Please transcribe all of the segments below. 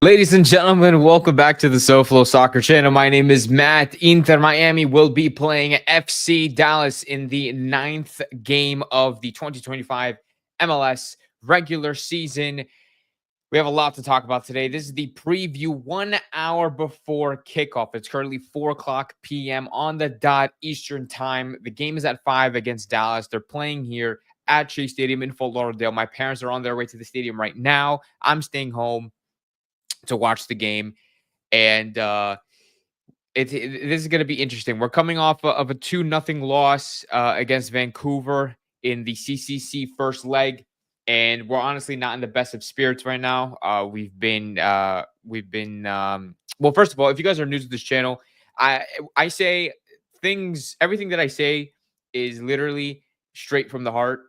Ladies and gentlemen, welcome back to the SoFlo Soccer Channel. My name is Matt. Inter Miami will be playing FC Dallas in the 9th game of the 2025 MLS regular season. We have a lot to talk about today. This is the preview 1 hour before kickoff. It's currently 4 o'clock p.m. on the dot Eastern time. The game is at 5 against Dallas. They're playing here at Chase Stadium in Fort Lauderdale. My parents are on their way to the stadium right now. I'm staying home to watch the game, and this is going to be interesting. We're coming off of a 2-0 loss against Vancouver in the CCC first leg, and we're honestly not in the best of spirits right now. We've been well, first of all, if you guys are new to this channel, I say things, everything that I say is literally straight from the heart.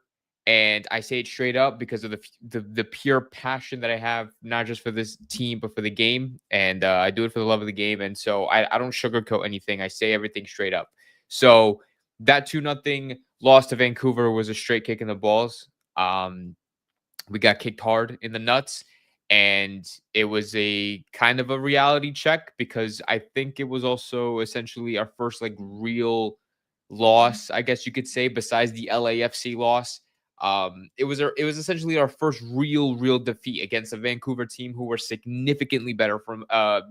And I say it straight up because of the pure passion that I have, not just for this team, but for the game. And I do it for the love of the game. And so I don't sugarcoat anything. I say everything straight up. So that 2-0 loss to Vancouver was a straight kick in the balls. We got kicked hard in the nuts. And it was a kind of a reality check because I think it was also essentially our first like real loss, I guess you could say, besides the LAFC loss. It was essentially our first real defeat against a Vancouver team who were significantly better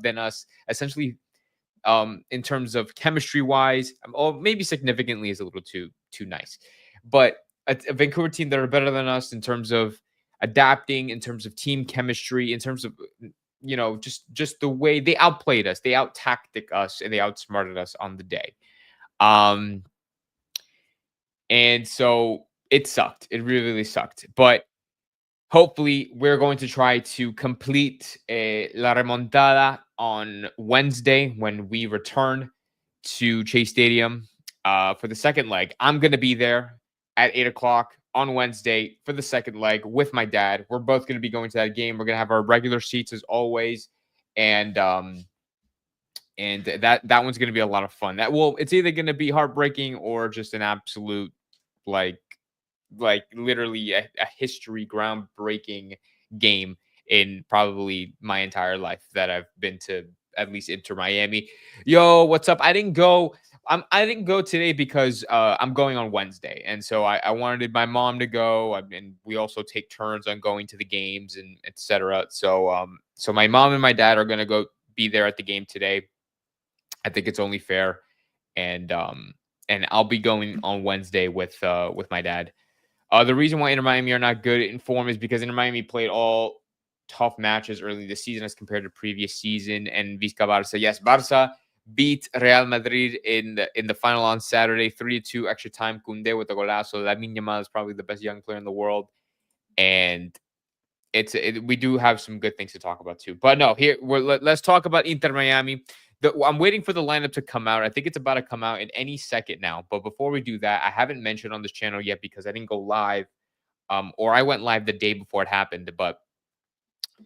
than us, essentially in terms of chemistry wise, or maybe significantly is a little too nice, but a Vancouver team that are better than us in terms of adapting, in terms of team chemistry, in terms of just the way they outplayed us, they out tactic us, and they outsmarted us on the day. And so it sucked. It really sucked. But hopefully we're going to try to complete La Remontada on Wednesday when we return to Chase Stadium for the second leg. I'm going to be there at 8 o'clock on Wednesday for the second leg with my dad. We're both going to be going to that game. We're going to have our regular seats as always. And that one's going to be a lot of fun. It's either going to be heartbreaking or just an absolute like literally a history groundbreaking game in probably my entire life that I've been to, at least Inter Miami. Yo, what's up? I didn't go today because I'm going on Wednesday, and so I wanted my mom to go, and we also take turns on going to the games and etc. So so my mom and my dad are gonna go be there at the game today. I think it's only fair, and I'll be going on Wednesday with my dad. The reason why Inter Miami are not good in form is because Inter Miami played all tough matches early this season as compared to previous season. And Vizca Barça, yes, Barça beat Real Madrid in the final on Saturday, 3-2 extra time. Koundé with a golazo. Lamine Yamal is probably the best young player in the world, and we do have some good things to talk about too. But no, let's talk about Inter Miami. I'm waiting for the lineup to come out. I think it's about to come out in any second now. But before we do that, I haven't mentioned on this channel yet because I didn't go live, or I went live the day before it happened. But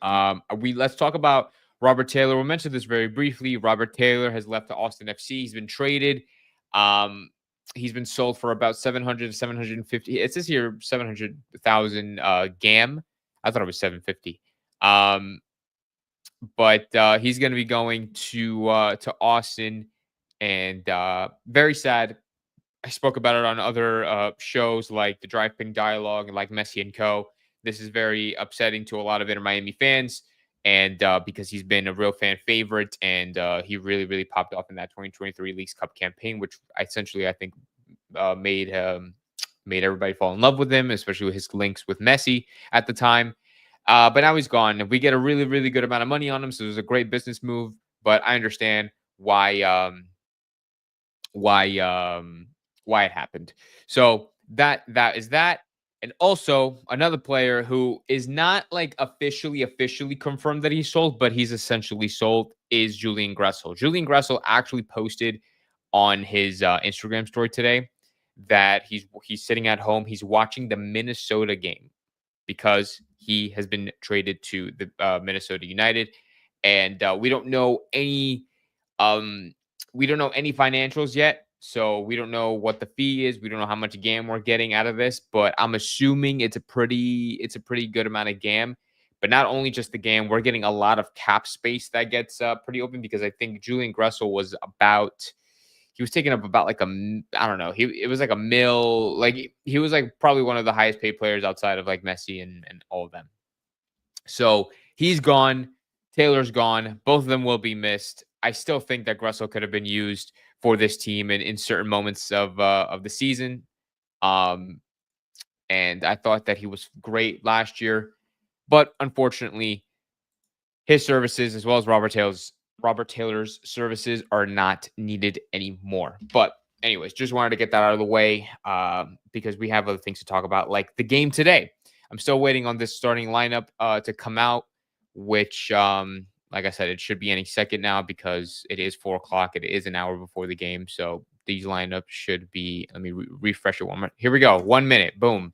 let's talk about Robert Taylor. We'll mention this very briefly. Robert Taylor has left the Austin FC. He's been traded. He's been sold for about 700 to 750. It says here 700,000 GAM. I thought it was 750. But he's going to be going to Austin, and very sad. I spoke about it on other shows like the Drive Ping Dialogue and like Messi and Co. This is very upsetting to a lot of Inter Miami fans, and because he's been a real fan favorite, and he really popped off in that 2023 Leagues Cup campaign, which essentially I think made everybody fall in love with him, especially with his links with Messi at the time. But now he's gone. We get a really good amount of money on him, so it was a great business move. But I understand why it happened. So that is that. And also another player who is not like officially confirmed that he's sold, but he's essentially sold is Julian Gressel. Julian Gressel actually posted on his Instagram story today that he's sitting at home. He's watching the Minnesota game because he has been traded to the Minnesota United, and we don't know any financials yet. So we don't know what the fee is. We don't know how much GAM we're getting out of this, but I'm assuming it's a pretty good amount of GAM. But not only just the GAM, we're getting a lot of cap space that gets pretty open because I think Julian Gressel was about he was taking up about like I don't know. It was like a mil. Like he was like probably one of the highest paid players outside of like Messi and all of them. So he's gone. Taylor's gone. Both of them will be missed. I still think that Gressel could have been used for this team in certain moments of the season. Um, and I thought that he was great last year, but unfortunately, his services as well as Robert Taylor's services are not needed anymore. But anyways, just wanted to get that out of the way because we have other things to talk about, like the game today. I'm still waiting on this starting lineup to come out, which, like I said, it should be any second now because it is 4 o'clock. It is an hour before the game, so these lineups should be. Let me refresh it one minute. Here we go. 1 minute. Boom.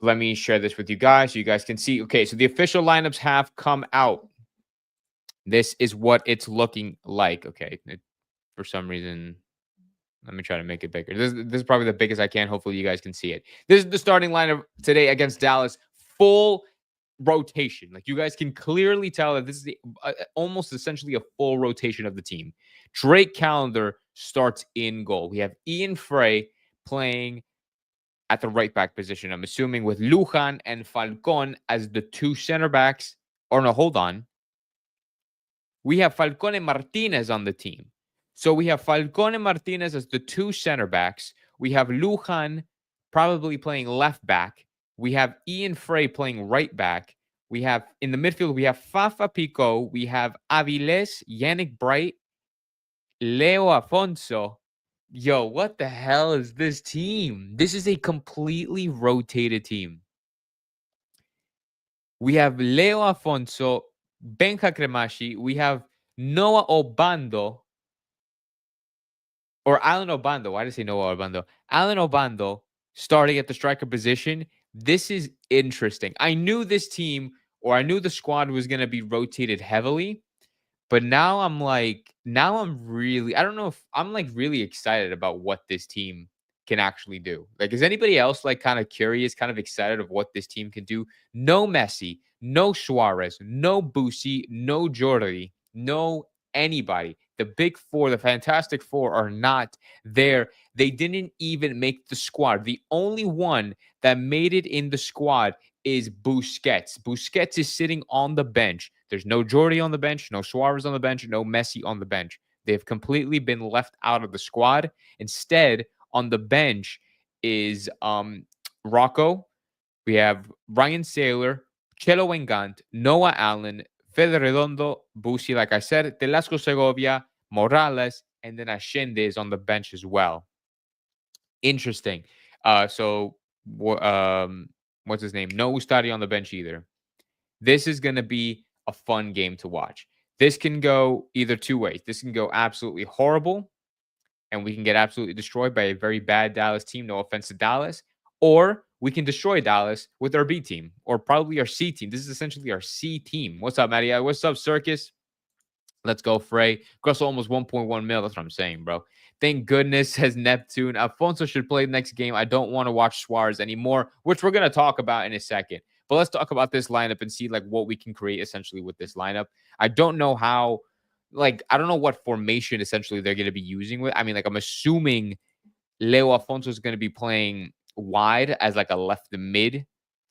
Let me share this with you guys so you guys can see. Okay, so the official lineups have come out. This is what it's looking like. Okay, for some reason, let me try to make it bigger. This is probably the biggest I can. Hopefully, you guys can see it. This is the starting lineup today against Dallas. Full rotation. Like you guys can clearly tell that this is almost essentially a full rotation of the team. Drake Callender starts in goal. We have Ian Frey playing at the right back position. I'm assuming with Lujan and Falcon as the two center backs. Or no, hold on. We have Falcon and Martinez on the team. So we have Falcon and Martinez as the two center backs. We have Lujan probably playing left back. We have Ian Frey playing right back. We have in the midfield, we have Fafa Pico. We have Aviles, Yannick Bright, Leo Afonso. Yo, what the hell is this team? This is a completely rotated team. We have Leo Afonso, Benja Cremashi. We have Noah Obando. Or Alan Obando. Why did I say Noah Obando? Alan Obando starting at the striker position. This is interesting. I knew this team, or I knew the squad was going to be rotated heavily. But now I'm really, I don't know if I'm like really excited about what this team can actually do. Like, is anybody else like kind of curious, kind of excited of what this team can do? No Messi, no Suarez, no Busi, no Jordi, no anybody. The big four, the Fantastic Four are not there. They didn't even make the squad. The only one that made it in the squad is Busquets. Busquets is sitting on the bench. There's no Jordi on the bench, no Suarez on the bench, no Messi on the bench. They've completely been left out of the squad. Instead, on the bench is Rocco. We have Ryan Saylor, Chelo Engant, Noah Allen, Fede Redondo, Busi, like I said, Telasco Segovia, Morales, and then Ashende is on the bench as well. Interesting. So what's his name? No Ustari on the bench either. This is going to be a fun game to watch. This can go either two ways. This can go absolutely horrible, and we can get absolutely destroyed by a very bad Dallas team. No offense to Dallas. Or we can destroy Dallas with our B team, or probably our C team. This is essentially our C team. What's up, Matty? What's up, Circus? Let's go, Frey. Gressel almost 1.1 mil. That's what I'm saying, bro. Thank goodness, says Neptune. Afonso should play the next game. I don't want to watch Suarez anymore, which we're going to talk about in a second. But let's talk about this lineup and see like what we can create essentially with this lineup. I don't know how, like, I don't know what formation essentially they're going to be using with. I mean, like, I'm assuming Leo Afonso is going to be playing wide as like a left to mid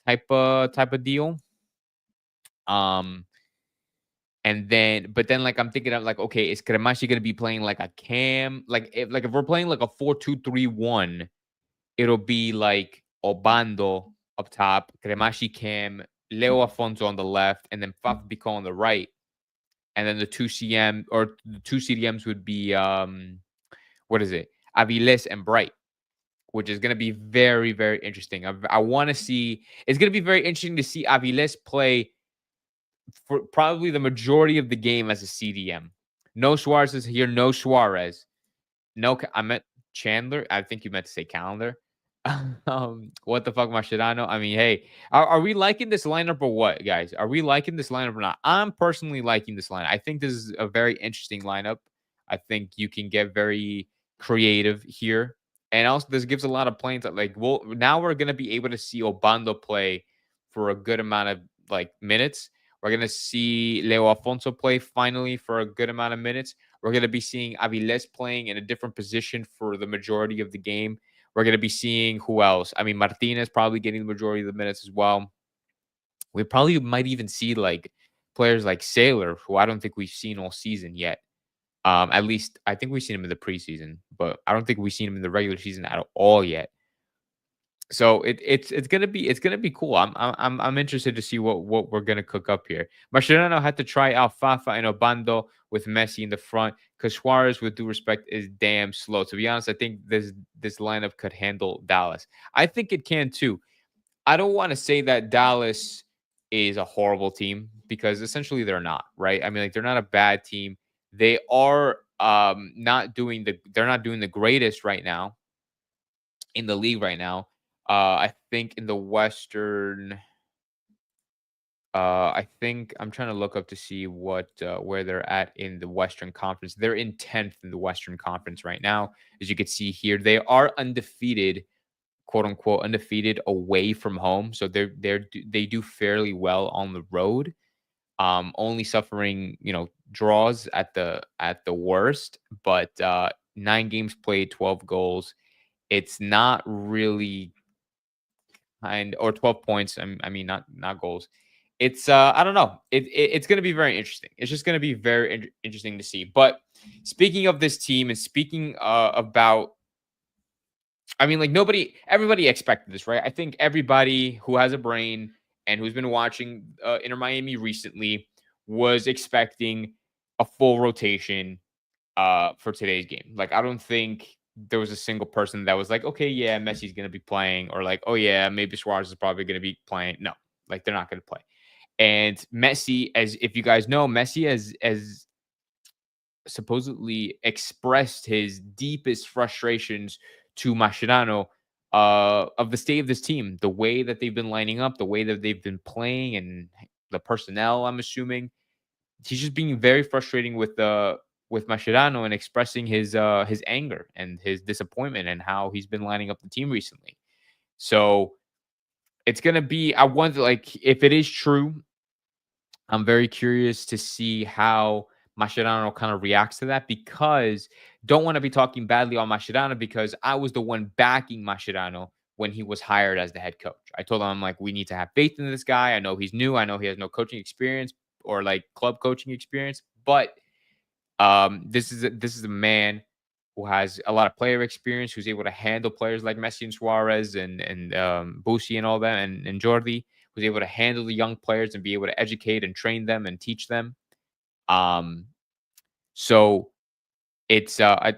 type of deal. And then, but then, like, I'm thinking of like, okay, is Cremashi gonna be playing like a cam? Like, if we're playing like a 4-2-3-1, it'll be like Obando up top, Cremashi cam, Leo Afonso on the left, and then Faf Bico on the right. And then the two CDMs would be what is it? Aviles and Bright, which is gonna be very, very interesting. I want to see. It's gonna be very interesting to see Aviles play for probably the majority of the game as a CDM. No Suarez is here. No Suarez. No, I meant Chandler. I think you meant to say Calendar. What the fuck, Mascherano? I mean, hey, are we liking this lineup or what, guys? Are we liking this lineup or not? I'm personally liking this lineup. I think this is a very interesting lineup. I think you can get very creative here. And also, this gives a lot of playing that like now we're gonna be able to see Obando play for a good amount of like minutes. We're gonna see Leo Alfonso play finally for a good amount of minutes. We're gonna be seeing Aviles playing in a different position for the majority of the game. We're gonna be seeing who else? I mean, Martinez probably getting the majority of the minutes as well. We probably might even see like players like Sailor, who I don't think we've seen all season yet. At least I think we've seen him in the preseason, but I don't think we've seen him in the regular season at all yet. So it's gonna be cool. I'm interested to see what we're gonna cook up here. Mascherano had to try Alfafa and Obando with Messi in the front because Suarez, with due respect, is damn slow. To be honest, I think this lineup could handle Dallas. I think it can too. I don't want to say that Dallas is a horrible team because essentially they're not, right? I mean, like they're not a bad team. They are they're not doing the greatest right now in the league right now. I think in the Western I think I'm trying to look up to see what where they're at in the Western Conference. They're in 10th in the Western Conference right now. As you can see here, they are undefeated, quote unquote undefeated away from home. So they do fairly well on the road. Only suffering, draws at the worst, but 9 games played, 12 goals. It's not really kind or 12 points. I mean not goals. It's I don't know. It's going to be very interesting. It's just going to be very interesting to see. But speaking of this team and speaking about I mean, like everybody expected this, right? I think everybody who has a brain and who's been watching Inter Miami recently was expecting a full rotation for today's game. Like, I don't think there was a single person that was like, okay, yeah, Messi's going to be playing, or like, oh yeah, maybe Suarez is probably going to be playing. No, like they're not going to play. And Messi, as if you guys know, Messi as supposedly expressed his deepest frustrations to Mascherano of the state of this team, the way that they've been lining up, the way that they've been playing, and the personnel. I'm assuming he's just being very frustrating with Mascherano and expressing his anger and his disappointment and how he's been lining up the team recently. So it's gonna be. I wonder, like, if it is true, I'm very curious to see how Mascherano kind of reacts to that because don't want to be talking badly on Mascherano because I was the one backing Mascherano when he was hired as the head coach. I told him, I'm like, we need to have faith in this guy. I know he's new. I know he has no coaching experience or like club coaching experience, but this is a man who has a lot of player experience, who's able to handle players like Messi and Suarez and Busi and all that, and Jordi, who's able to handle the young players and be able to educate and train them and teach them. Um, so it's I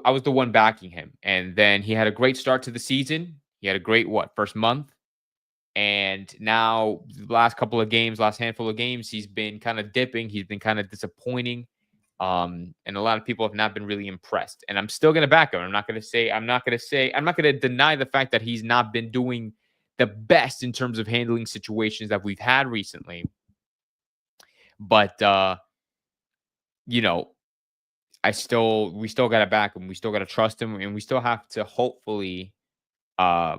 was the one backing him, and then he had a great start to the season. He had a great first month, and now the last couple of games, last handful of games, he's been kind of dipping. He's been kind of disappointing. And a lot of people have not been really impressed. And I'm still gonna back him. I'm not gonna deny the fact that he's not been doing the best in terms of handling situations that we've had recently. But you know, we still gotta back him. We still gotta trust him, and we still have to hopefully uh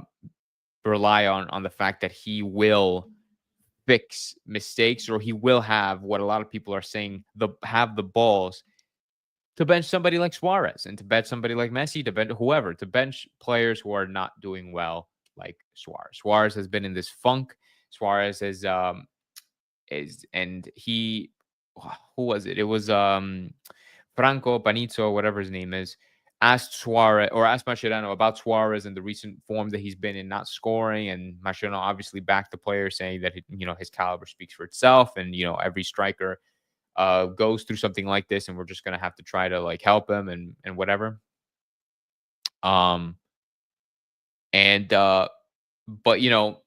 rely on the fact that he will fix mistakes, or he will have what a lot of people are saying, have the balls to bench somebody like Suarez and to bench somebody like Messi, to bench whoever, to bench players who are not doing well like Suarez. Suarez has been in this funk. Suarez is and he who was it? It was Franco Panizzo, whatever his name is, asked Suarez or asked Mascherano about Suarez and the recent form that he's been in, not scoring. And Mascherano obviously backed the player, saying that his caliber speaks for itself, and every striker goes through something like this, and we're just gonna have to try to like help him and whatever. Um, and but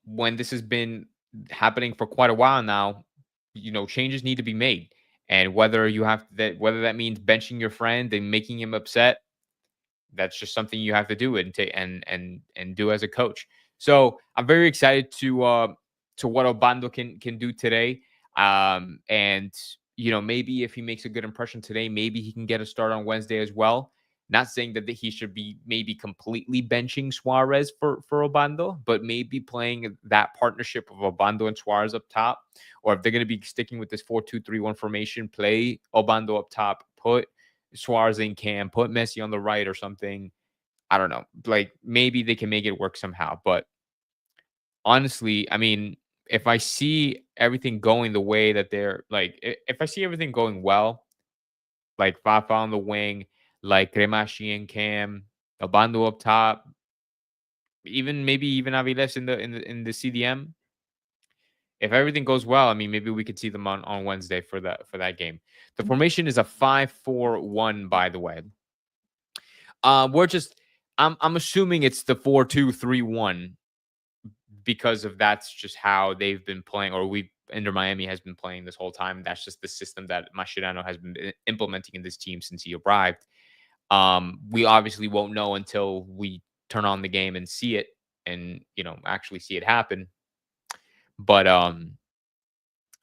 when this has been happening for quite a while now, changes need to be made. And whether that means benching your friend and making him upset, that's just something you have to do and take and do as a coach. So I'm very excited to what Obando can do today. And maybe if he makes a good impression today, maybe he can get a start on Wednesday as well. Not saying that he should be maybe completely benching Suarez for Obando, but maybe playing that partnership of Obando and Suarez up top, or if they're going to be sticking with this 4-2-3-1 formation, play Obando up top, put Suarez in cam, put Messi on the right or something. I don't know. Like maybe they can make it work somehow. But honestly, I mean, if I see everything going the way that they're like, if I see everything going well, like Fafa on the wing, like Cremashi and Cam, Obando up top, even maybe even Aviles in the CDM. If everything goes well, I mean, maybe we could see them on Wednesday for that game. The formation is a 5-4-1, by the way. We're just I'm assuming it's the 4-2-3-1 because of that's just how they've been playing, or we Inter Miami has been playing this whole time. That's just the system that Mascherano has been implementing in this team since he arrived. We obviously won't know until we turn on the game and see it, and actually see it happen. But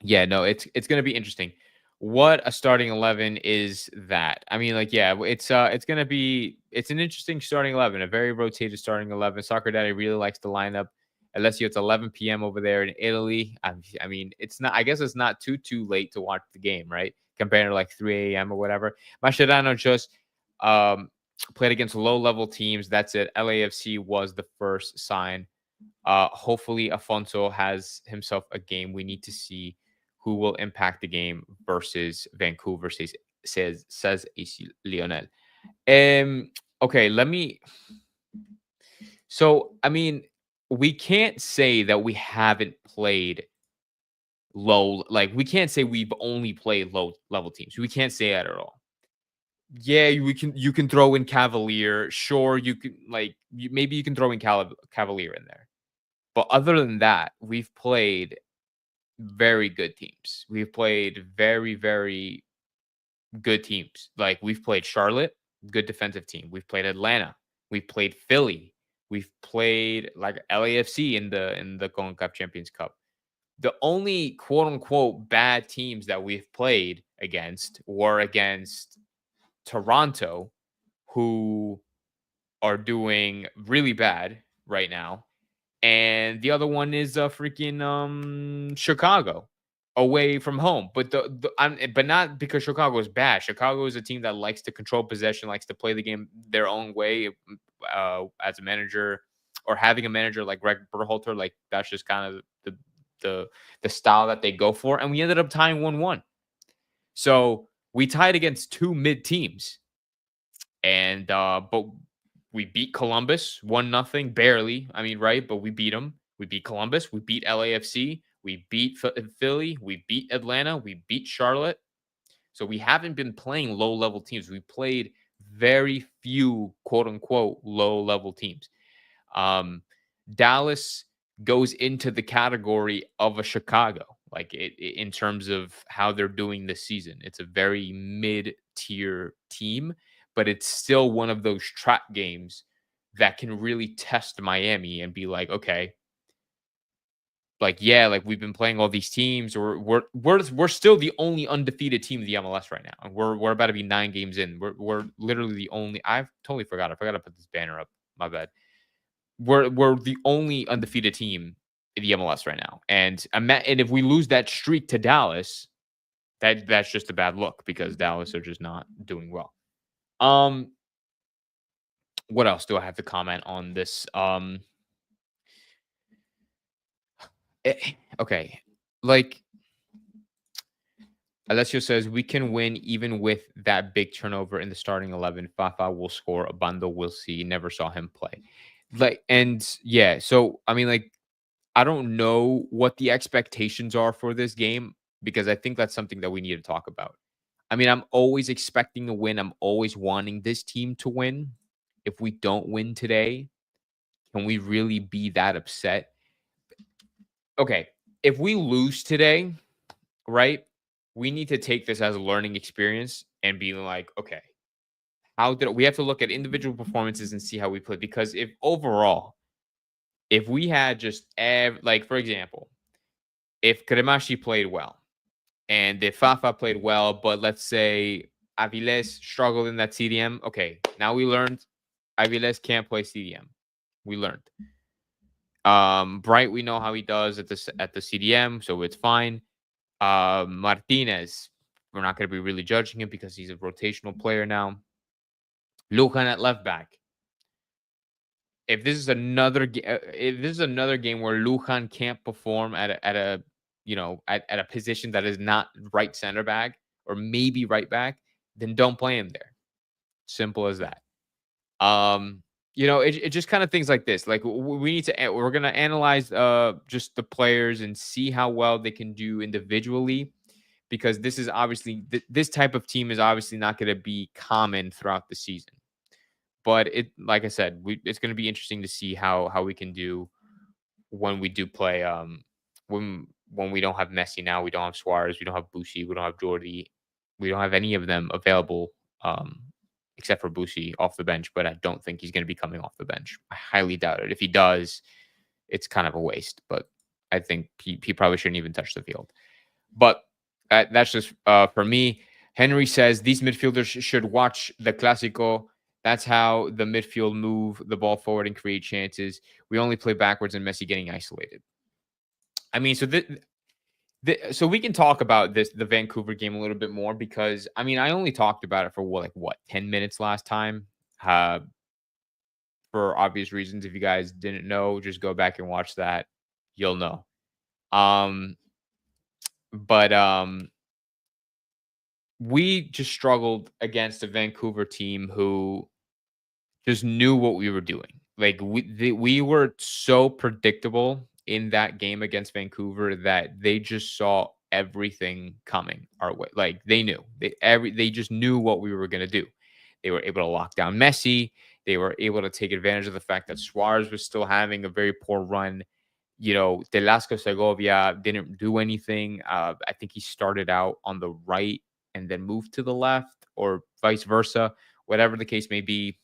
yeah, no, it's gonna be interesting. What a starting 11 is that? I mean, like, yeah, it's an interesting starting 11, a very rotated starting 11. Soccer Daddy really likes the lineup. Unless it's 11 p.m. over there in Italy. I mean, it's not. I guess it's not too late to watch the game, right? Compared to like 3 a.m. or whatever. Mascherano just um, played against low-level teams. That's it. LAFC was the first sign. Hopefully, Afonso has himself a game. We need to see who will impact the game versus Vancouver, says AC Lionel. Okay, let me. So, I mean, we can't say that we haven't played low. Like, we can't say we've only played low level teams. We can't say that at all. Yeah, you can throw in Cavalier. Sure, you can maybe you can throw in Cavalier in there. But other than that, we've played very good teams. We've played very, very good teams. Like we've played Charlotte, good defensive team. We've played Atlanta. We've played Philly. We've played like LAFC in the CONCACAF Champions Cup. The only quote unquote bad teams that we've played against were against Toronto, who are doing really bad right now, and the other one is freaking Chicago away from home. But but not because Chicago is bad. Chicago is a team that likes to control possession, likes to play the game their own way. As a manager, or having a manager like Greg Berhalter, like that's just kind of the style that they go for. And we ended up tying 1-1. So we tied against two mid teams, and but we beat Columbus 1-0, barely. I mean, right? But we beat them. We beat Columbus. We beat LAFC. We beat Philly. We beat Atlanta. We beat Charlotte. So we haven't been playing low level teams. We played very few quote unquote low level teams. Dallas goes into the category of a Chicago, like in terms of how they're doing this season. It's a very mid tier team, but it's still one of those trap games that can really test Miami and be like, okay, like yeah, like we've been playing all these teams, or we're still the only undefeated team in the MLS right now, and we're about to be 9 games in. We're literally the only. I've totally forgot. I forgot to put this banner up. My bad. We're the only undefeated team in the MLS right now, and if we lose that streak to Dallas, that's just a bad look because Dallas are just not doing well. What else do I have to comment on this? Okay, like Alessio says, we can win even with that big turnover in the starting 11. Fafa will score. A bundle will see. Never saw him play. Like, and yeah, so I mean, like, I don't know what the expectations are for this game because I think that's something that we need to talk about. I mean, I'm always expecting a win. I'm always wanting this team to win. If we don't win today, can we really be that upset? Okay, if we lose today, right? We need to take this as a learning experience and be like, okay, how did we have to look at individual performances and see how we play? Because if overall, if we had just like for example, if Kremashi played well and if Fafa played well, but let's say Aviles struggled in that CDM. Okay, now we learned Aviles can't play CDM. We learned. Bright, we know how he does at the CDM, so it's fine. Martinez, we're not going to be really judging him because he's a rotational player now. Lujan at left back. If this is another game where Lujan can't perform at a at a position that is not right center back or maybe right back, then don't play him there. Simple as that. It just kind of things like this. Like we're gonna analyze just the players and see how well they can do individually, because this is obviously this type of team is obviously not going to be common throughout the season. But like I said, it's going to be interesting to see how we can do when we do play. When we don't have Messi now, we don't have Suarez, we don't have Bushi, we don't have Jordi, we don't have any of them available, except for Bushi off the bench. But I don't think he's going to be coming off the bench. I highly doubt it. If he does, it's kind of a waste. But I think he probably shouldn't even touch the field. But that's just for me. Henry says these midfielders should watch the Clásico. That's how the midfield move the ball forward and create chances. We only play backwards and Messi getting isolated. I mean, so we can talk about the Vancouver game a little bit more, because I mean, I only talked about it for what 10 minutes last time. For obvious reasons, if you guys didn't know, just go back and watch that. You'll know. But we just struggled against a Vancouver team who just knew what we were doing. Like we were so predictable in that game against Vancouver that they just saw everything coming our way. Like they knew. They just knew what we were going to do. They were able to lock down Messi. They were able to take advantage of the fact that Suarez was still having a very poor run. Velasco Segovia didn't do anything. I think he started out on the right and then moved to the left, or vice versa, whatever the case may be.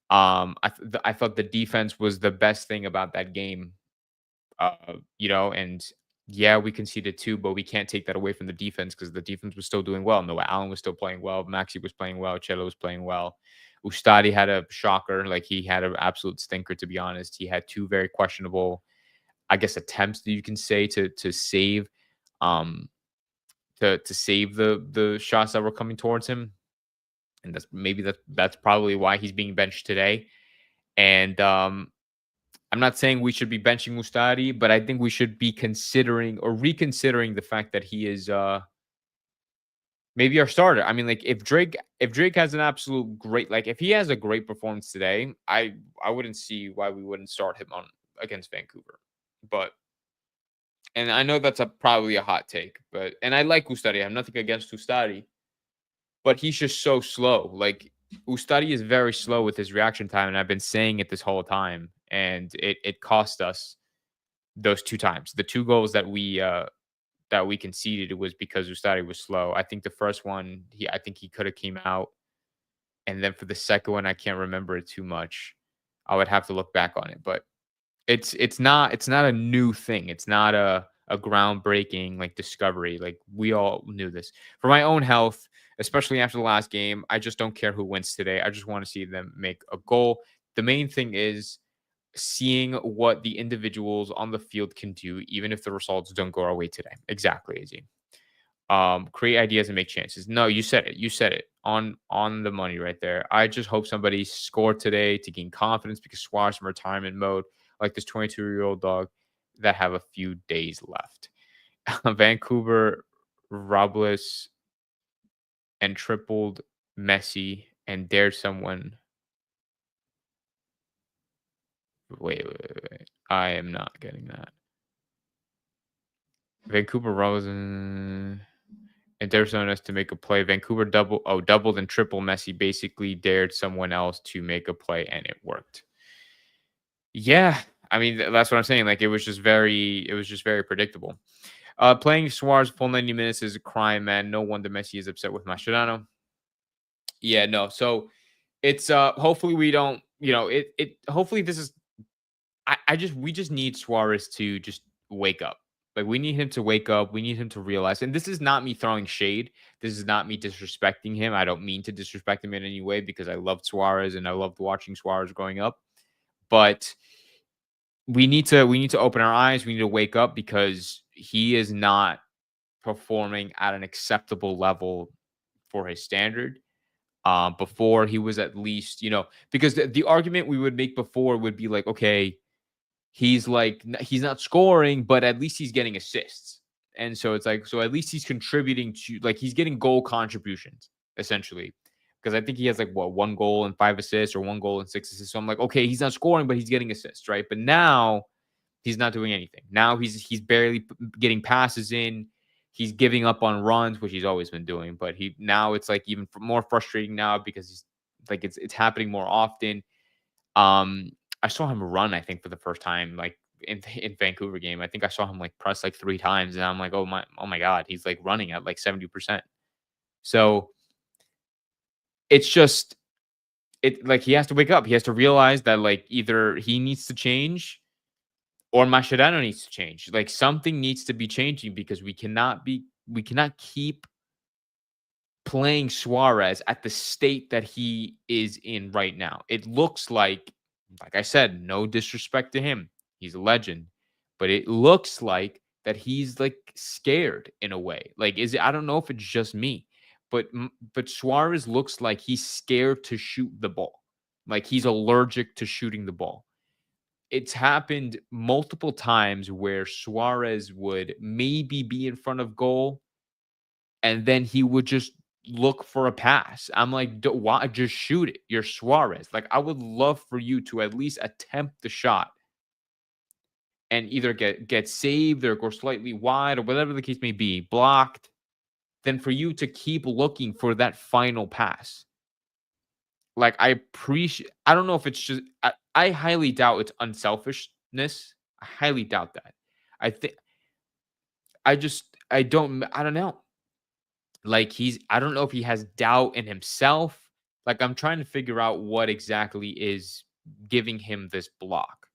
I thought the defense was the best thing about that game. And yeah, we conceded two, but we can't take that away from the defense, because the defense was still doing well. Noah Allen was still playing well. Maxi was playing well. Cello was playing well. Ustadi had a shocker. Like, he had an absolute stinker, to be honest. He had two very questionable, I guess, attempts that you can say to save, to save the shots that were coming towards him. And that's probably why he's being benched today. And I'm not saying we should be benching Mustari, but I think we should be considering or reconsidering the fact that he is maybe our starter. I mean, like, if Drake has an absolute great, like, if he has a great performance today, I wouldn't see why we wouldn't start him on against Vancouver. And I know that's probably a hot take, and I like Ustari. I have nothing against Ustari, but he's just so slow. Like, Ustari is very slow with his reaction time, and I've been saying it this whole time, and it cost us those two times. The two goals that we conceded, it was because Ustari was slow. I think the first one, I think he could have came out, and then for the second one, I can't remember it too much. I would have to look back on it, but it's not a new thing. It's not a groundbreaking, like, discovery. Like, we all knew this. For my own health, especially after the last game, I just don't care who wins today. I just want to see them make a goal. The main thing is seeing what the individuals on the field can do, even if the results don't go our way today. Exactly, AZ. Create ideas and make chances. No, you said it. You said it on the money right there. I just hope somebody scored today to gain confidence, because Suarez from retirement mode, like this 22-year-old dog that have a few days left. Vancouver, Robles, and tripled Messi and dared someone. Wait. I am not getting that. Vancouver, Robles, and dared someone else to make a play. Vancouver doubled and triple Messi, basically dared someone else to make a play, and it worked. Yeah, I mean, that's what I'm saying. Like, it was just very predictable. Playing Suarez full 90 minutes is a crime, man. No wonder Messi is upset with Mascherano. Yeah, no. So it's hopefully we don't, hopefully this is we just need Suarez to just wake up. Like, we need him to wake up. We need him to realize. And this is not me throwing shade. This is not me disrespecting him. I don't mean to disrespect him in any way because I loved Suarez and I loved watching Suarez growing up. But we need to open our eyes. We need to wake up because he is not performing at an acceptable level for his standard. Before he was at least, because the argument we would make before would be like, okay, he's like he's not scoring, but at least he's getting assists. And so it's like, so at least he's contributing to, like, he's getting goal contributions essentially. Because I think he has like what, 1 goal and 5 assists or 1 goal and 6 assists. So I'm like, okay, he's not scoring, but he's getting assists, right? But now he's not doing anything. Now he's barely getting passes in. He's giving up on runs, which he's always been doing. But now it's like even more frustrating now because he's like it's happening more often. Um, I saw him run, I think, for the first time, like in Vancouver game. I think I saw him like press like 3 times, and I'm like, oh my god, he's like running at like 70%. So it's just it like he has to wake up. He has to realize that like either he needs to change or Mascherano needs to change. Like something needs to be changing because we cannot keep playing Suarez at the state that he is in right now. It looks like I said, no disrespect to him. He's a legend. But it looks like that he's like scared in a way. Like, is it, I don't know if it's just me, but Suarez looks like he's scared to shoot the ball. Like he's allergic to shooting the ball. It's happened multiple times where Suarez would maybe be in front of goal and then he would just look for a pass. I'm like, why just shoot it? You're Suarez. Like, I would love for you to at least attempt the shot and either get saved or go slightly wide or whatever the case may be, blocked, than for you to keep looking for that final pass. Like, I don't know if it's just I highly doubt it's unselfishness. I highly doubt that. I think I don't know. Like I don't know if he has doubt in himself. Like I'm trying to figure out what exactly is giving him this block.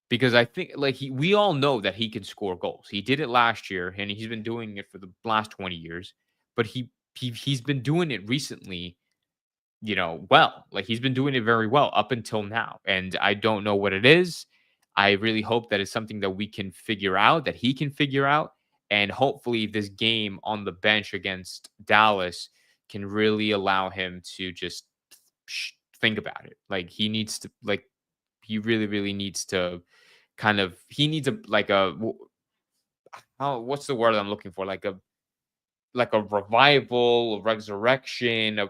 Because I think like we all know that he can score goals. He did it last year and he's been doing it for the last 20 years, but he's been doing it recently, well. Like he's been doing it very well up until now. And I don't know what it is. I really hope that it's something that we can figure out, that he can figure out. And hopefully this game on the bench against Dallas can really allow him to just think about it. Like he needs to, like, he really, really needs to he needs a, like what's the word I'm looking for? Like a revival, a resurrection, a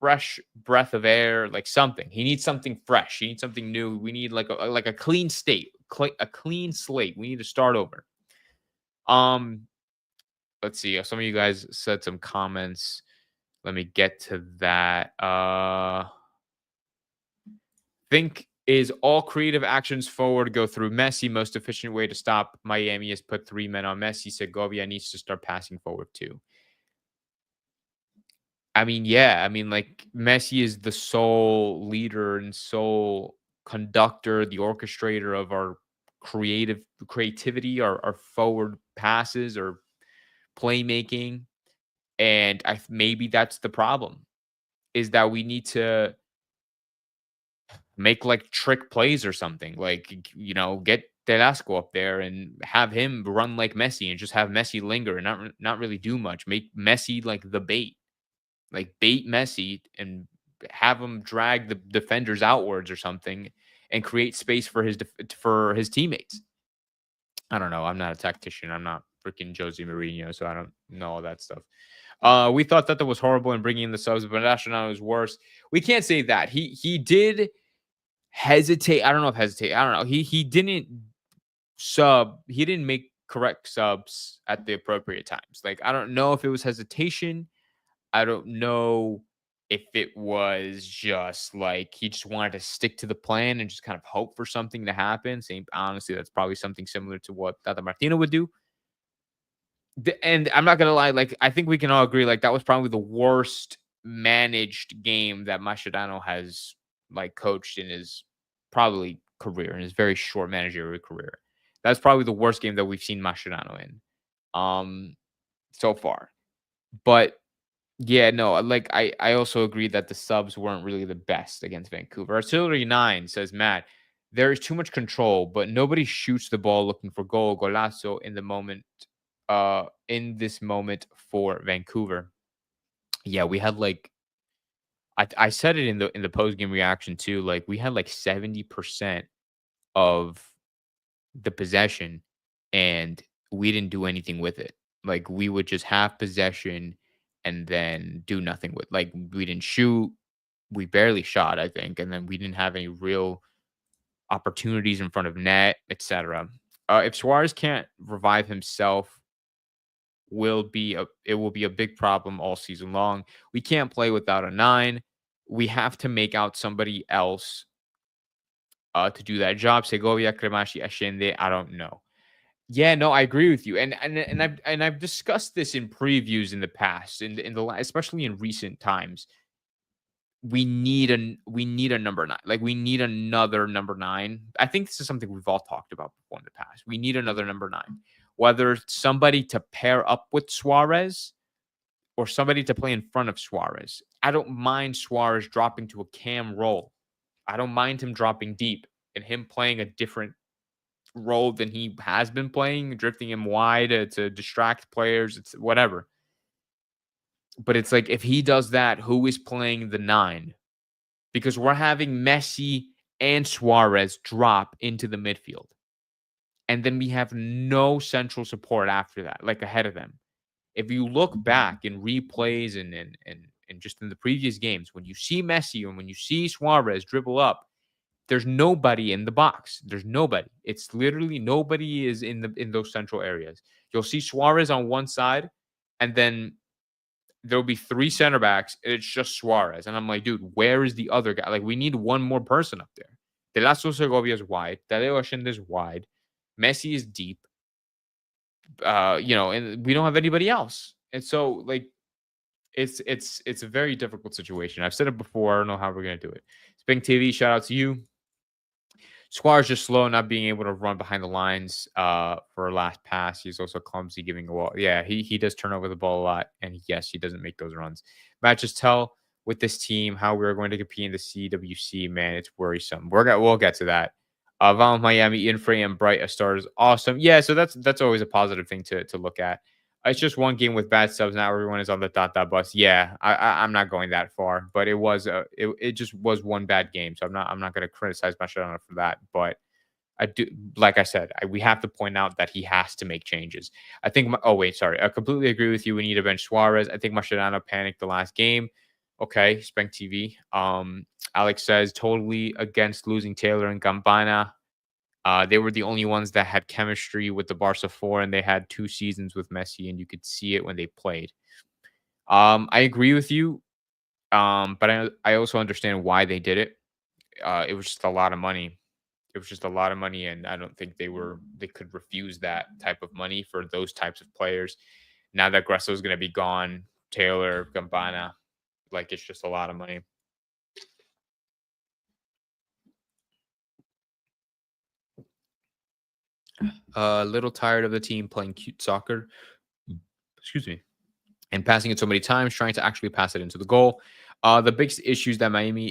fresh breath of air, like something. He needs something fresh. He needs something new. We need like a clean a clean slate. We need to start over. Um, let's see. Some of you guys said some comments. Let me get to that. Think is all creative actions forward go through Messi. Most efficient way to stop Miami is put 3 men on Messi. Segovia needs to start passing forward too. I mean, yeah. I mean, like Messi is the sole leader and sole conductor, the orchestrator of our creativity, our forward passes or playmaking. And maybe that's the problem, is that we need to make like trick plays or something. Like, get Delasco up there and have him run like Messi and just have Messi linger and not really do much. Make Messi like the bait. Like bait Messi and have him drag the defenders outwards or something and create space for his teammates. I don't know. I'm not a tactician. I'm not freaking Jose Mourinho, so I don't know all that stuff. We thought that was horrible in bringing in the subs, but Nacional was worse. We can't say that. He did hesitate. I don't know if hesitate. I don't know. He didn't sub. He didn't make correct subs at the appropriate times. Like I don't know if it was hesitation. I don't know if it was just like he just wanted to stick to the plan and just kind of hope for something to happen. Same, honestly, that's probably something similar to what Tata Martino would do. And I'm not gonna lie, like I think we can all agree, like that was probably the worst managed game that Mascherano has like coached in his probably career, in his very short managerial career. That's probably the worst game that we've seen Mascherano in so far. But yeah, no, like I also agree that the subs weren't really the best against Vancouver. Artillery 9 says, Matt, there is too much control, but nobody shoots the ball looking for goal, golazo in this moment for Vancouver. Yeah, we had like I said it in the post game reaction too. Like we had like 70% of the possession and we didn't do anything with it. Like we would just have possession and then do nothing with, like, we didn't shoot, we barely shot, I think, and then we didn't have any real opportunities in front of net, etc. If Suarez can't revive himself, it will be a big problem all season long. We can't play without a 9. We have to make out somebody else to do that job. Segovia, Cremashi, Ashende, I don't know. Yeah, no, I agree with you, and I've discussed this in previews in the past, especially in recent times. We need a number 9. Like we need another number 9. I think this is something we've all talked about before in the past. We need another number 9, whether it's somebody to pair up with Suarez or somebody to play in front of Suarez. I don't mind Suarez dropping to a cam role. I don't mind him dropping deep and him playing a different role than he has been playing, drifting him wide to distract players. It's whatever. But it's like if he does that, who is playing the 9? Because we're having Messi and Suarez drop into the midfield. And then we have no central support after that, like ahead of them. If you look back in replays and just in the previous games, when you see Messi and when you see Suarez dribble up, there's nobody in the box. There's nobody. It's literally nobody is in those central areas. You'll see Suarez on one side, and then there'll be 3 center backs. It's just Suarez. And I'm like, dude, where is the other guy? Like, we need one more person up there. De La Segovia is wide. Tadeo Ashende is wide. Messi is deep. And we don't have anybody else. And so, like, it's a very difficult situation. I've said it before. I don't know how we're gonna do it. Spink TV, shout out to you. Squar's just slow, not being able to run behind the lines for a last pass. He's also clumsy giving a wall. Yeah, he does turn over the ball a lot. And yes, he doesn't make those runs. Matt, just tell with this team how we're going to compete in the CWC, man. It's worrisome. We'll get to that. Val Miami, Ian Frey, and Bright as starters. Awesome. Yeah, so that's always a positive thing to look at. It's just one game with bad subs. Now everyone is on the bus. Yeah, I'm not going that far, but it just was one bad game. So I'm not going to criticize Mascherano for that. But I do, like I said, we have to point out that he has to make changes. I think. Oh wait, sorry. I completely agree with you. We need to bench Suarez. I think Mascherano panicked the last game. Okay, Spank TV. Alex says totally against losing Taylor and Gambana. They were the only ones that had chemistry with the Barca 4, and they had 2 seasons with Messi, and you could see it when they played. I agree with you, but I also understand why they did it. It was just a lot of money. It was just a lot of money, and I don't think they could refuse that type of money for those types of players. Now that Gresso is going to be gone, Taylor, Gambana, like it's just a lot of money. A little tired of the team playing cute soccer. Excuse me. And passing it so many times, trying to actually pass it into the goal. The biggest issues that Miami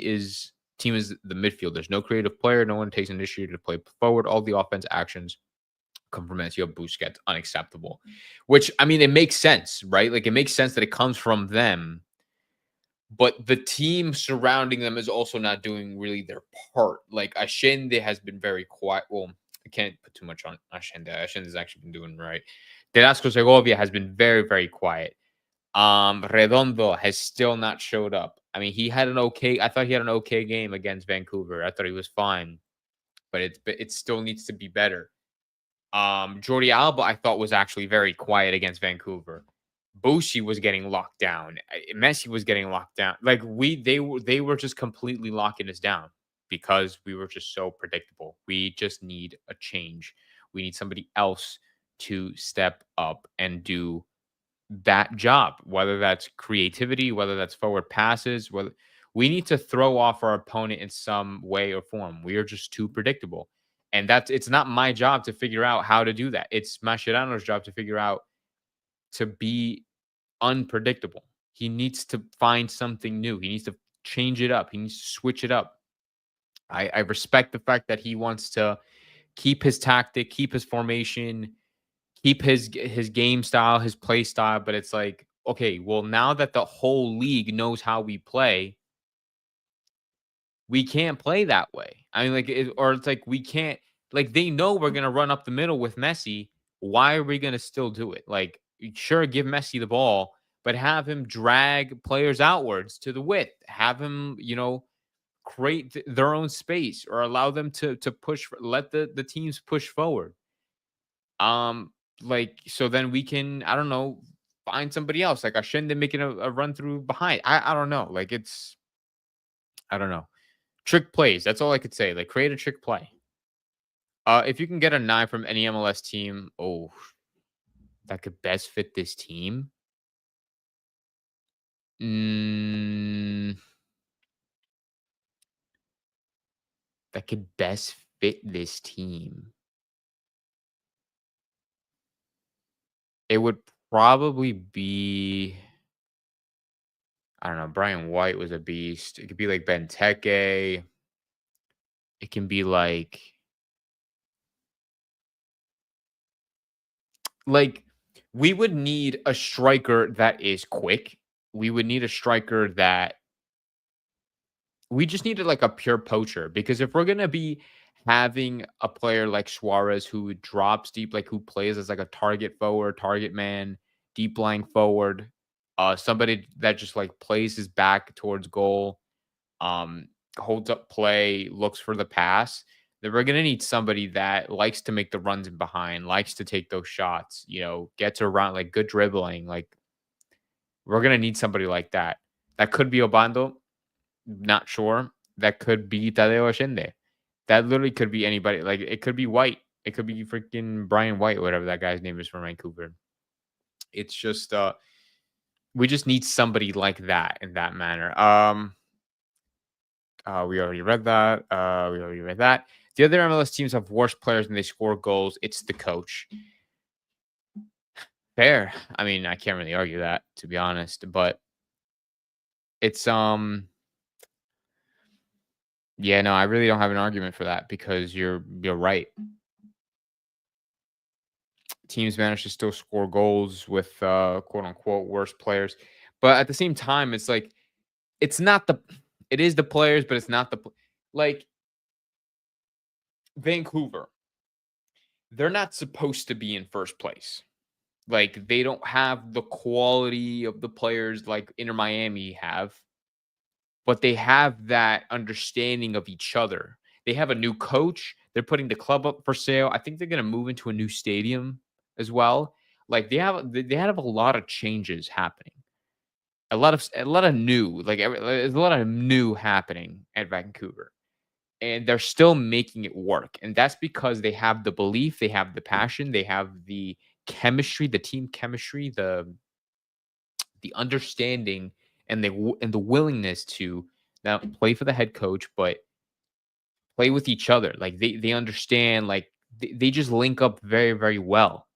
team is the midfield. There's no creative player. No one takes initiative to play forward. All the offense actions come from Antonio Busquets. Unacceptable. Which, I mean, it makes sense, right? Like, it makes sense that it comes from them. But the team surrounding them is also not doing really their part. Like, Ashende has been very quiet. Well, I can't put too much on Ashende. Ashende has actually been doing right. Velasco Segovia has been very, very quiet. Redondo has still not showed up. I mean, I thought he had an okay game against Vancouver. I thought he was fine, but it still needs to be better. Jordi Alba, I thought, was actually very quiet against Vancouver. Bushi was getting locked down. Messi was getting locked down. Like they were just completely locking us down because we were just so predictable. We just need a change. We need somebody else to step up and do that job, whether that's creativity, whether that's forward passes, whether we need to throw off our opponent in some way or form. We are just too predictable. And it's not my job to figure out how to do that. It's Mascherano's job to figure out to be unpredictable. He needs to find something new. He needs to change it up. He needs to switch it up. I respect the fact that he wants to keep his tactic, keep his formation, keep his game style, his play style. But it's like, okay, well, now that the whole league knows how we play, we can't play that way. I mean, like, or it's like we can't. Like they know we're gonna run up the middle with Messi. Why are we gonna still do it? Like, sure, give Messi the ball, but have him drag players outwards to the width. Have him, create their own space or allow them to push. Let the teams push forward. Um, like so then we can, I don't know, find somebody else like Ashende making a run through behind. I don't know. Like it's I don't know. Trick plays. That's all I could say. Like create a trick play. If you can get a 9 from any MLS team, oh, that could best fit this team. Mm, that could best fit this team. It would probably be, I don't know. Brian White was a beast. It could be like Benteke. It can be like we would need a striker that is quick. We would need a striker that we just needed like a pure poacher because if we're gonna be having a player like Suarez who drops deep, like who plays as like a target forward, target man, deep lying forward, somebody that just like plays his back towards goal, um, holds up play, looks for the pass, then we're gonna need somebody that likes to make the runs in behind, likes to take those shots, gets around like good dribbling. Like we're gonna need somebody like that. That could be Obando, not sure. That could be Tadeo Ashende. That literally could be anybody. Like it could be White. It could be freaking Brian White, whatever that guy's name is from Vancouver. It's just we just need somebody like that in that manner. We already read that. We already read that. The other MLS teams have worse players and they score goals. It's the coach. Fair. I mean, I can't really argue that to be honest, but it's yeah, no, I really don't have an argument for that because you're right. Teams manage to still score goals with quote unquote worse players. But at the same time, it's like it's not the it is the players, but it's not like Vancouver. They're not supposed to be in first place. Like they don't have the quality of the players like Inter Miami have, but they have that understanding of each other. They have a new coach. They're putting the club up for sale. I think they're going to move into a new stadium as well. Like they have a lot of changes happening. A lot of new, there's a lot of new happening at Vancouver. And they're still making it work. And that's because they have the belief, they have the passion, they have the chemistry, the team chemistry, the understanding and the willingness to not play for the head coach, but play with each other. Like they understand, like they just link up very, very well.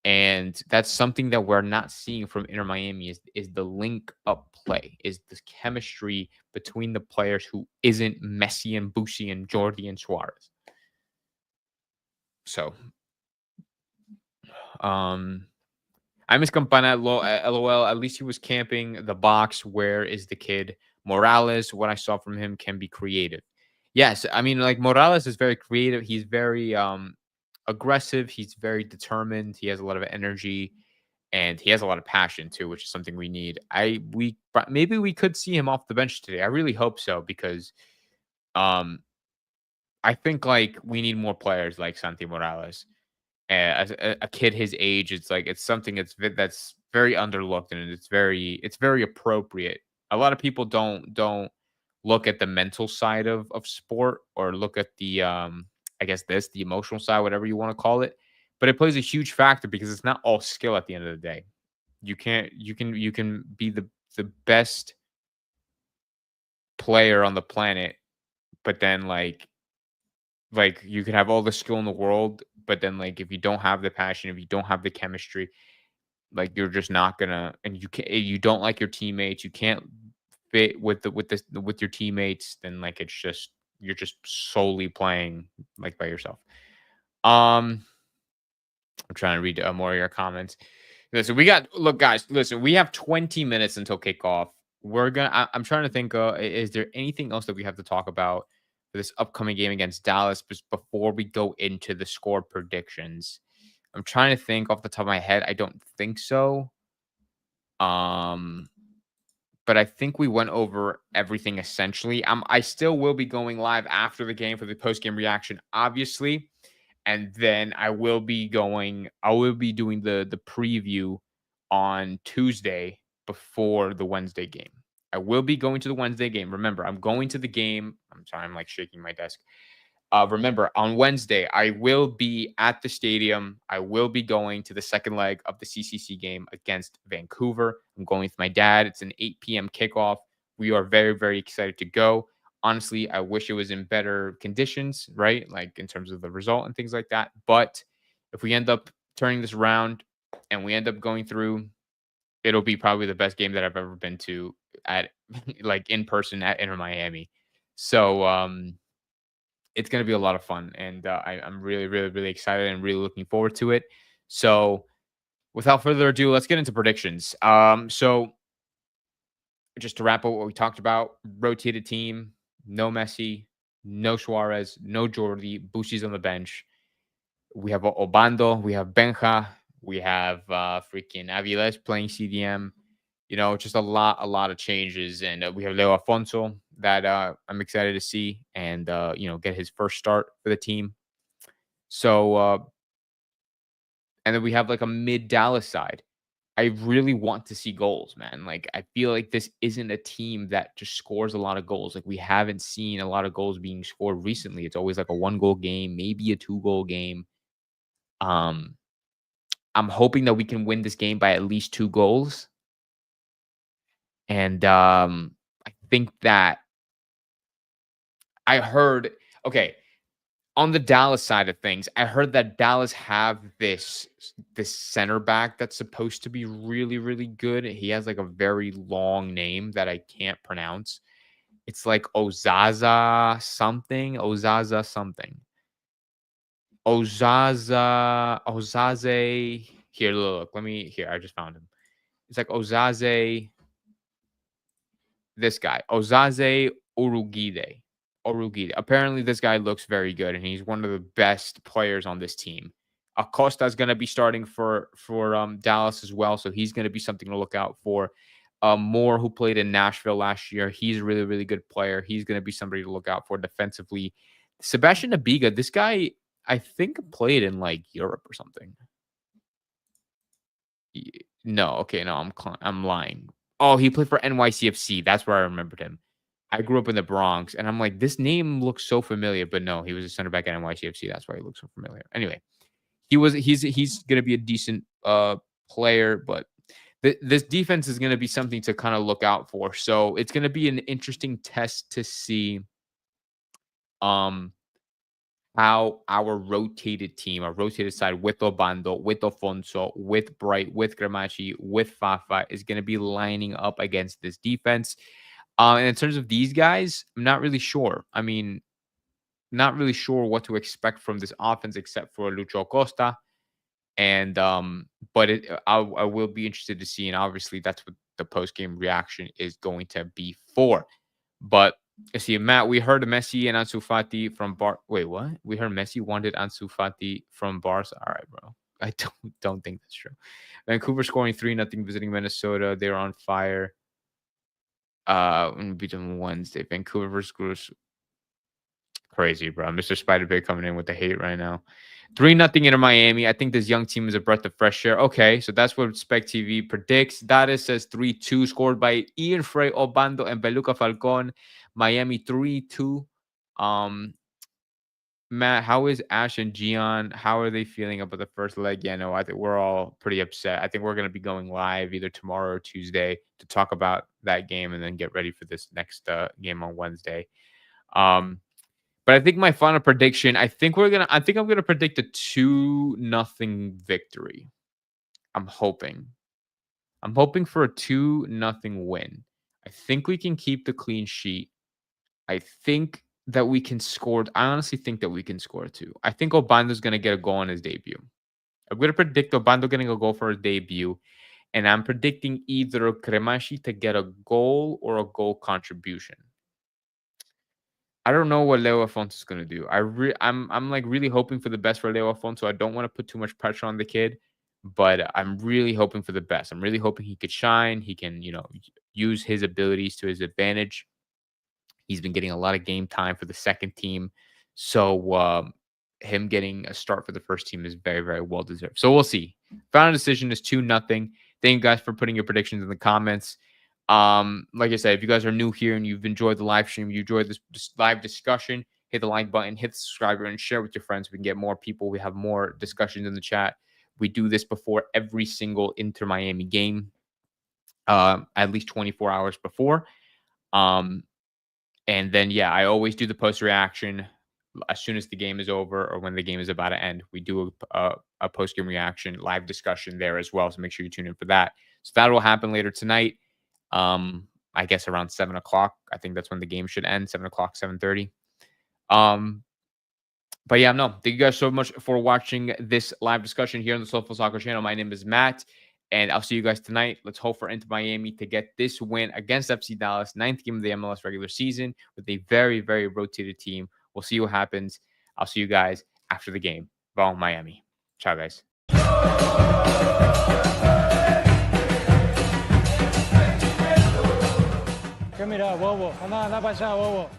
And that's something that we're not seeing from Inter Miami is the link up play, is the chemistry between the players who isn't Messi and Busi and Jordi and Suarez. So, um, I miss Campana. LOL. At least he was camping the box. Where is the kid? Morales, what I saw from him can be creative. Yes, I mean, like Morales is very creative. He's very aggressive. He's very determined. He has a lot of energy and he has a lot of passion too, which is something we need. But maybe we could see him off the bench today. I really hope so because um I think like we need more players like Santi Morales. As a kid his age, it's like it's something that's very underlooked and it's very appropriate. A lot of people don't look at the mental side of sport or look at the I guess the emotional side, whatever you want to call it. But it plays a huge factor because it's not all skill at the end of the day. You can be the best player on the planet, but then like Like, you can have all the skill in the world, but then, like, if you don't have the passion, if you don't have the chemistry, like, you're just not gonna, and you don't like your teammates, you can't fit with your teammates, then, like, it's just, you're just solely playing, like, by yourself. Um, I'm trying to read, more of your comments. Listen, look, guys, listen, we have 20 minutes until kickoff. I'm trying to think, is there anything else that we have to talk about for this upcoming game against Dallas before we go into the score predictions? I'm trying to think off the top of my head. I don't think so. Um, but I think we went over everything essentially. I still will be going live after the game for the post game reaction, obviously, and then I will be doing the preview on Tuesday before the Wednesday game. I will be going to the Wednesday game. Remember, I'm going to the game. I'm sorry, I'm like shaking my desk. Remember, on Wednesday, I will be at the stadium. I will be going to the second leg of the CCC game against Vancouver. I'm going with my dad. It's an 8 p.m. kickoff. We are very, very excited to go. Honestly, I wish it was in better conditions, right? Like in terms of the result and things like that. But if we end up turning this around and we end up going through, it'll be probably the best game that I've ever been to at like in person at Inter Miami. So, it's going to be a lot of fun, and I'm really, really, really excited and really looking forward to it. So, without further ado, let's get into predictions. So just to wrap up what we talked about, rotated team, no Messi, no Suarez, no Jordi, Bushi's on the bench. We have Obando, we have Benja, we have freaking Aviles playing CDM. Just a lot of changes, and we have Leo Afonso that I'm excited to see, and get his first start for the team. So, and then we have like a mid Dallas side. I really want to see goals, man. Like, I feel like this isn't a team that just scores a lot of goals. Like, we haven't seen a lot of goals being scored recently. It's always like a 1 goal game, maybe a 2 goal game. Um, I'm hoping that we can win this game by at least 2 goals. And I think that I heard, okay, on the Dallas side of things, I heard that Dallas have this center back that's supposed to be really, really good. He has like a very long name that I can't pronounce. It's like Ozaza something. Ozaze. Here, look, here, I just found him. It's like Ozaze, this guy, Ozaze Urugide. Orugide. Apparently, this guy looks very good, and he's one of the best players on this team. Acosta is going to be starting for Dallas as well, so he's going to be something to look out for. Moore, who played in Nashville last year, he's a really, really good player. He's going to be somebody to look out for defensively. Sebastian Abiga, this guy, I think played in like Europe or something. No, okay, no, I'm lying. Oh, he played for NYCFC. That's where I remembered him. I grew up in the Bronx, and I'm like, this name looks so familiar, but no, he was a center back at NYCFC. That's why he looks so familiar. Anyway, he's gonna be a decent player, but this defense is gonna be something to kind of look out for. So it's gonna be an interesting test to see um how our rotated side with Obando, with Alfonso, with Bright, with Gramachi, with Fafa is going to be lining up against this defense. And in terms of these guys, I'm not really sure. I mean, not really sure what to expect from this offense except for Lucho Costa. And but I will be interested to see, and obviously that's what the post game reaction is going to be for. But I see, Matt, we heard Messi and Ansu Fati from Bar. Wait, what? We heard Messi wanted Ansu Fati from Barca. All right, bro. I don't think that's true. Vancouver scoring 3-0, visiting Minnesota. They're on fire. Beat them Wednesday. Vancouver versus crazy, bro. Mr. Spider Bay coming in with the hate right now. 3-0 into Miami. I think this young team is a breath of fresh air. Okay, so that's what Spec TV predicts. Data says 3-2, scored by Ian Frey, Obando, and Beluca Falcon. Miami 3-2. Matt, how is Ash and Gian? How are they feeling about the first leg? Yeah, no, I think we're all pretty upset. I think we're going to be going live either tomorrow or Tuesday to talk about that game and then get ready for this next game on Wednesday. Um, But I think my final prediction, I think I'm gonna predict a 2-0 victory. I'm hoping. I'm hoping for a 2-0 win. I think we can keep the clean sheet. I think that we can score. I honestly think that we can score two. I think Obando's gonna get a goal on his debut. I'm gonna predict Obando getting a goal for his debut, and I'm predicting either Cremashi to get a goal or a goal contribution. I don't know what Leo Afonso is gonna do. I'm like really hoping for the best for Leo Afonso. I don't want to put too much pressure on the kid, but I'm really hoping for the best. I'm really hoping he could shine. He can, use his abilities to his advantage. He's been getting a lot of game time for the second team, so him getting a start for the first team is very, very well deserved. So we'll see. Final decision is 2-0. Thank you guys for putting your predictions in the comments. Like I said, if you guys are new here and you've enjoyed the live stream, you enjoyed this live discussion, hit the like button, hit the subscribe button, and share with your friends. We can get more people. We have more discussions in the chat. We do this before every single Inter Miami game, at least 24 hours before. And then, yeah, I always do the post reaction as soon as the game is over or when the game is about to end. We do a post game reaction, live discussion there as well. So make sure you tune in for that. So that will happen later tonight. I guess around 7 o'clock. I think that's when the game should end. 7 o'clock, 7:30. But yeah, no, thank you guys so much for watching this live discussion here on the Soulful Soccer channel. My name is Matt, and I'll see you guys tonight. Let's hope for Inter Miami to get this win against FC Dallas, 9th game of the MLS regular season with a very, very rotated team. We'll see what happens. I'll see you guys after the game. Vamos Miami. Ciao, guys. ¿Qué mira, bobo? Anda para allá, bobo.